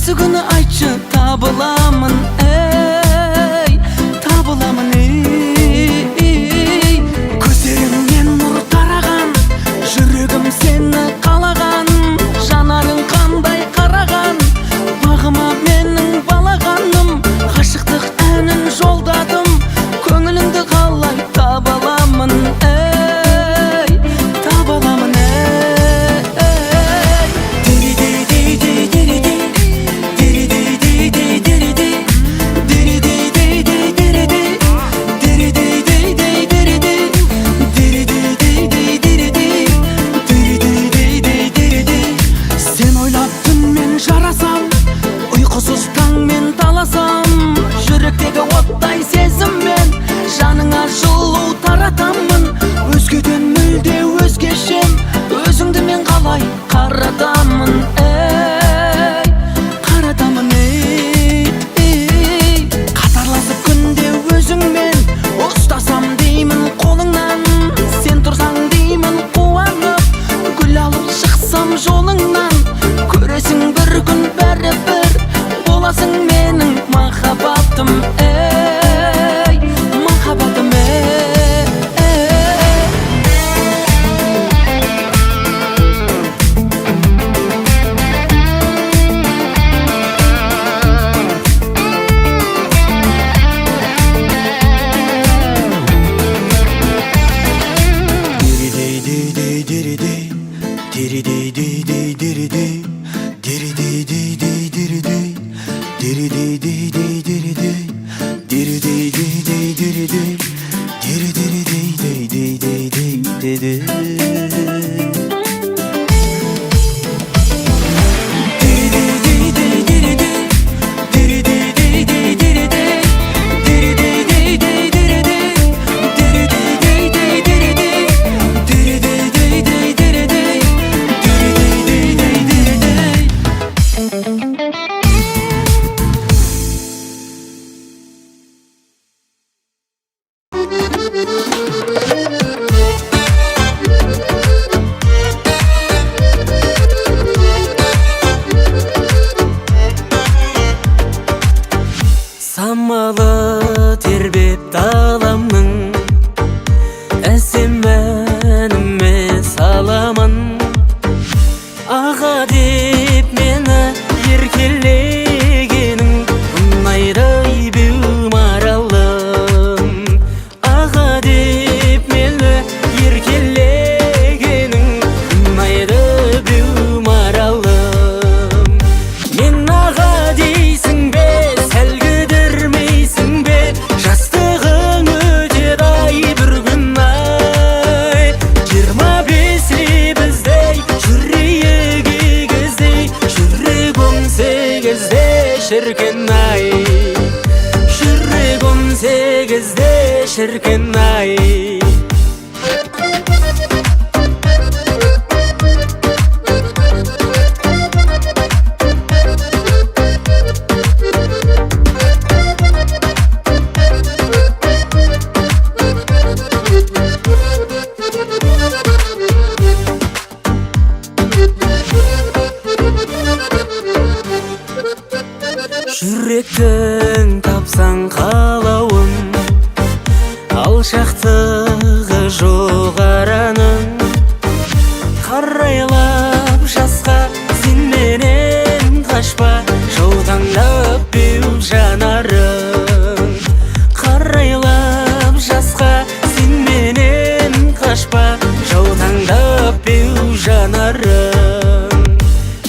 Qaysı günü aytçı tabılamın ey, tabılamın ey. Gözlerimden nur taragan, жүрегim seni qalagan. Janarың qanday qaragan, bağıma menin balagaным. Aşıqtıq әнін жолдадым, көңіліңді қалай табаламын ey, табаламын ey. Sen oylattın men жарасам, uykusuz taң men talasam. Жүректегі оттай сезіммен жаныңа жылу таратамын. Өзгеден мүлде өзгешем, өзіңді мен қалай қаратамын ей, қаратамын ей. Қатарласып күнде өзіңмен ұстасам деймін қолыңнан. Сен тұрсаң деймін қуанып, гүл алып шықсам жолыңнан. Көресің бір күн бәрібір, боласың менің махаббатым ей, махаббатым ей. Самалы тербеп даламның, әсем әніме саламын. Аға деп мені еркелегенің, ұнайдай беу маралым. Аға деп мені еркелегенің, ұнайдай беу маралым. Мен аға дейсің бе, сәлгідірмейсің бе, жастығың өтеді-ай бір күн ай. 25 лебіздей, жүрейік егіздей, жүрек 18-де шіркін ай, жүрек 18-де шіркін ай. Жүректің тапсаң қалауын, алшақтығы жоқ араның. Қарайлап жасқа сен менен қашпа, жаутаңдап беу жанарың. Қарайлап жасқа сен менен қашпа, жаутаңдап беу жанарың.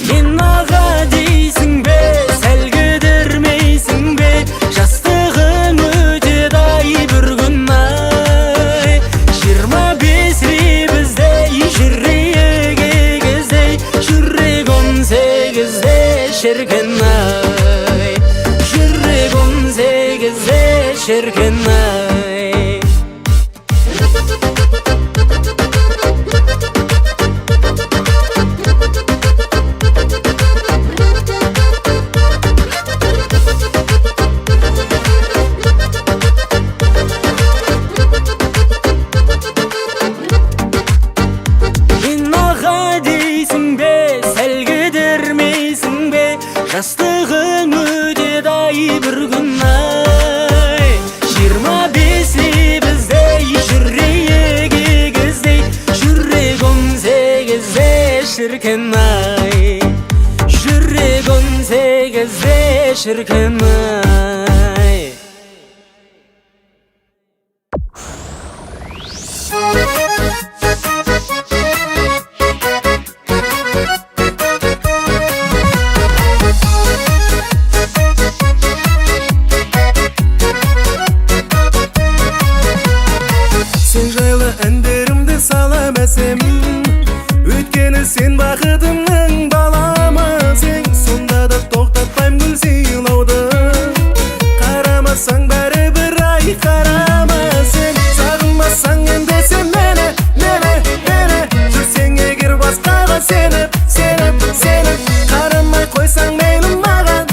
Мен аға дейсің бе, сәлгідірмейсің бе, жастығың өтеді-ай бір күн ай. 25 лебіздей, жүрейік егіздей, жүрек 18-де шіркін ай, жүрек 18-де шіркін ай. Жастығың өтеді ай бір күн ай 25 біздей жүрейік егіздей жүрек 18-де шіркін ай жүрек 18-де шіркін ай Сен жайлы әндерімді салам әсем Өйткені сен бақытымның баламысың Сонда да тоқтатпайм гүл сыйлауды Қарамасаң бәрібір ай қарама сен Сағынмасаң енді сен мені Жүрсең егер басқаға сеніп Қарамай қойсаң мейлі маған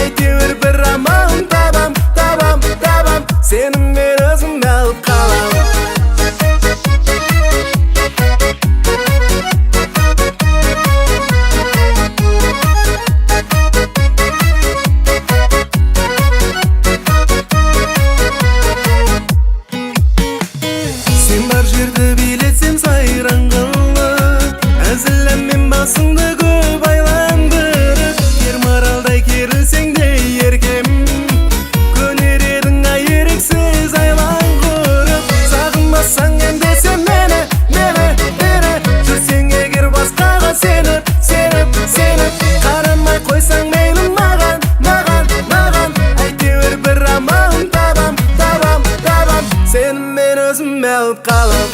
Әйтеуір бір амалын табам Сеніммен өзім алып қалам Сен бар жерді билетсем сайран қылып Әзіліммен басыңды көп айландырып Ер маралдай керілсең де еркем Көнер едің ай ерексіз айлан құрып Сағынмасаң енді сен мені Жүрсең егер басқаға сеніп Қарамай қойсаң мейлі маған Әйтеуір бір амалын табам Сеніммен өзім алып қалам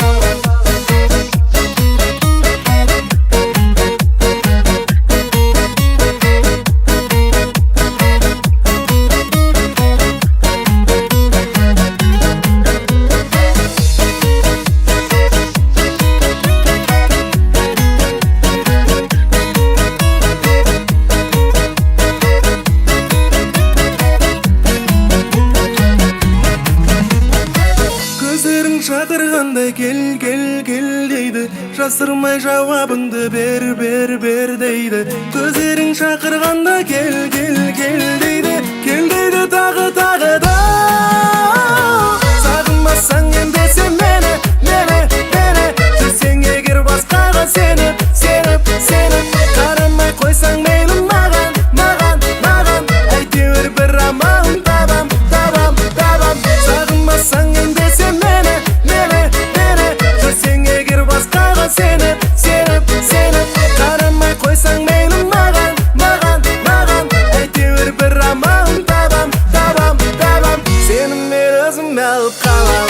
Көздерің шақырғанда кел дейді Жасырмай жауабыңды бер дейді Көздерің шақырғанда кел дейді Кел дейді тағы да Сағынмасаң енді сен мені Жүрсең егер басқаға сеніп Қарамай қойсаң мейлі маған Әйтеуір бір амалын табам Сағынмасаң енді сен мені Жүрсең егер басқаға сеніп Қарамай қойсаң мейлі маған Әйтеуір бір амалын табам Сеніммен өзім алып қалам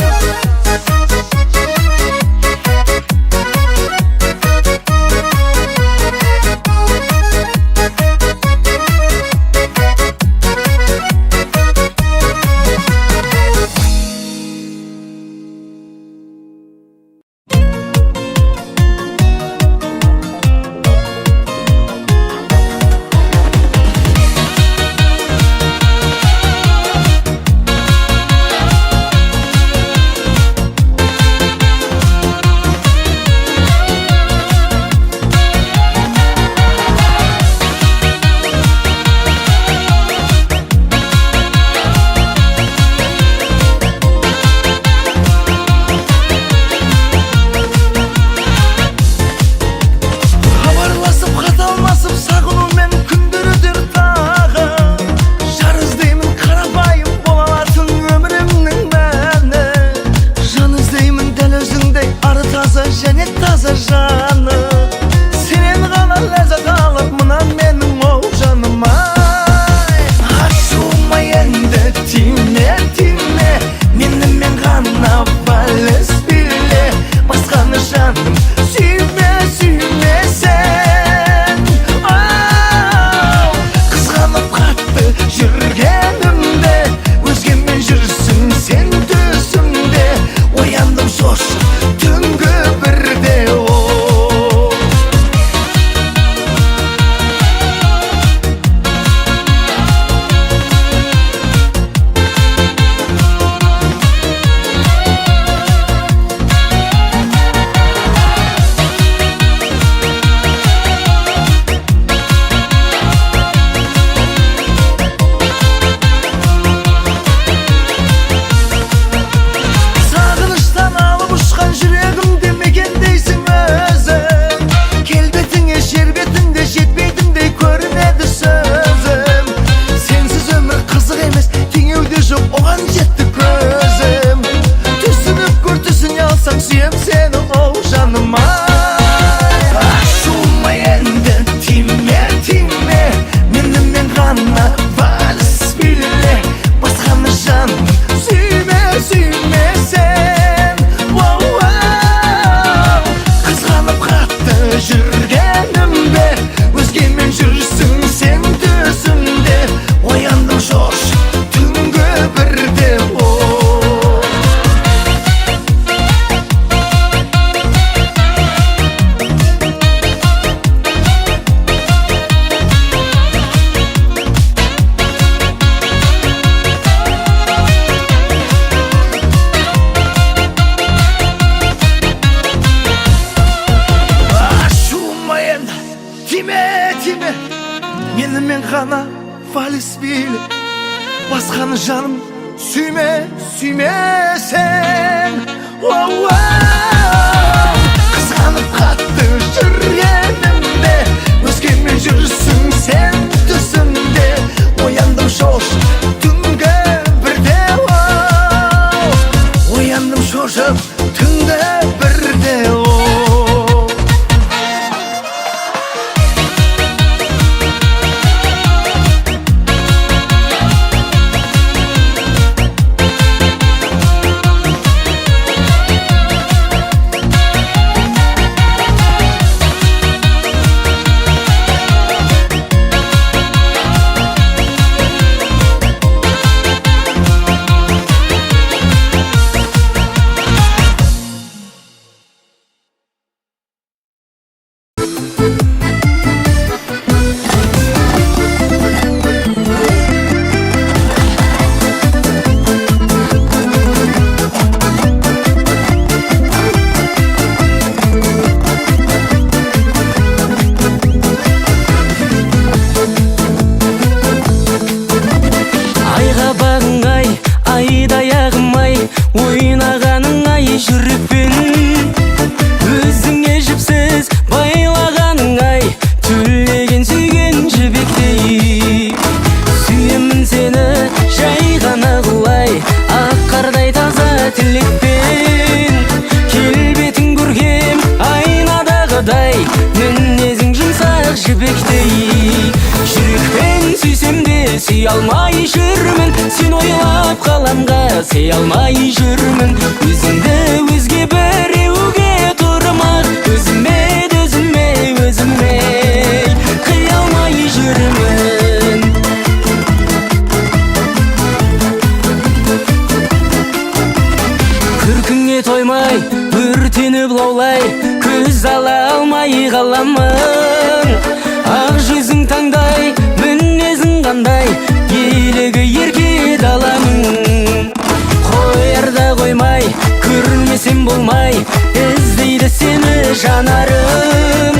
Менімен ғана вальс биле, басқаны жаным сүйме, сүймесең. Қызғанып қатты жүргенімде, өзгемен жүрсің сен түсімде. Ояндым шош түнгі бірде, ояндым шошып түнгі бірде. Сүй алмай жүрмін, сен ойлап қаламға сый алмай жүрмін. Өзіңді өзге біреуге тұрмақ, өзіме қия алмай жүрмін. Күркіңе тоймай, өртеніп лаулай, көз ала алмай қаламын. Ақ жүзің таңдай, мінезің қандай, елігі ерке даламын. Қоярда қоймай, көрмесем болмай, іздейді сені жанарым.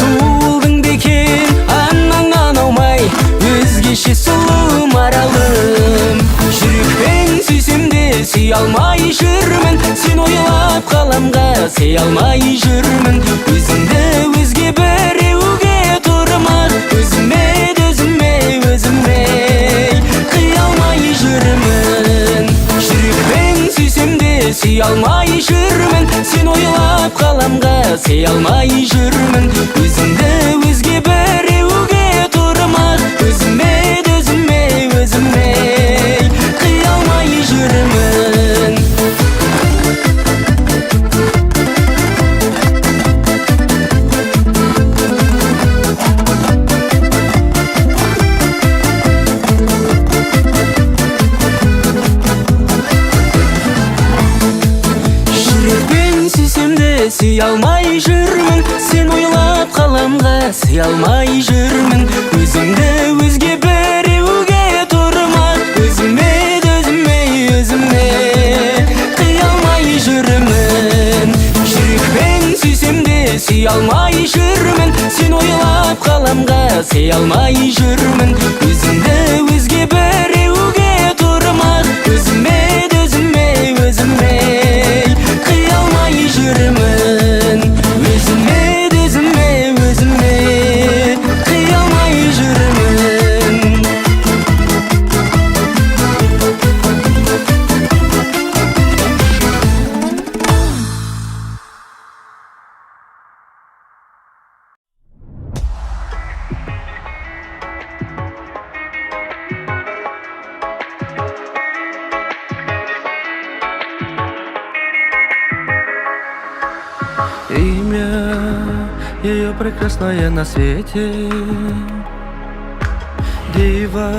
Туылдың бекен, анаңнан аумай, өзгеше сұлу маралым. Жүрекпен сүйсем де сүй алмай жүрмін, сен ойлап қаламға сый алмай жүрмін. Өзіңді өзге біреуге тұрмақ, өзіме қия алмай жүрмін. Жүрекпен сүйсем де сүй алмай жүрмін, сен ойлап қаламға сый алмай жүрмін. Өзіңді өзге біреуге тұрмақ, өзіме қия алмай жүрмін. Сүй алмай жүрмін, сен ойлап қаламға сый алмай жүрмін. Өзіңді өзге біреуге тұрмақ, өзіме қия алмай жүрмін. Жүрекпен сүйсем де сүй алмай жүрмін, сен ойлап қаламға сый алмай жүрмін. Өзіңді өзге біреуге тұрмақ, өзіме қия алмай жүрмін. Өзіме қия алмай жүрмін. Имя ее прекрасное на свете, дива,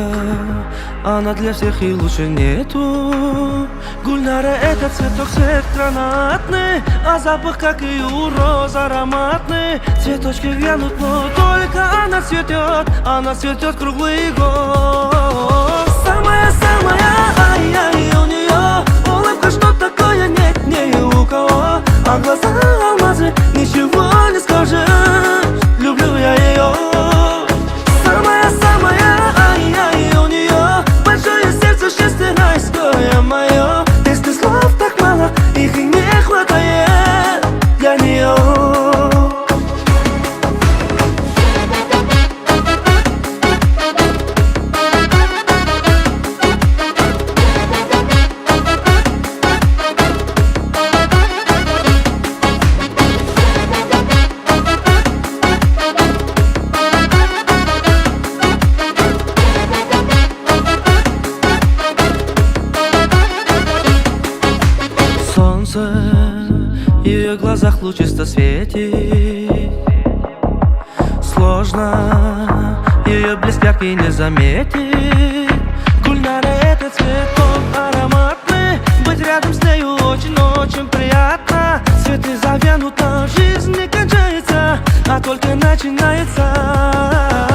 она для всех и лучше нету. Гульнара — это цветок, цвет гранатный, а запах, как и у роз, ароматный. Цветочки вянут, но только она цветет круглый год. Самая-самая, ай-яй, у нее улыбка, что такое нет ни у кого. А глаза алмазы, ничего не скажешь, люблю я ее. Самая глазах лучисто светит. Сложно ее блеск яркий не заметить. Гульнара — это цветок ароматный, быть рядом с нею очень-очень приятно. Цветы завянут, а жизнь не кончается, а только начинается.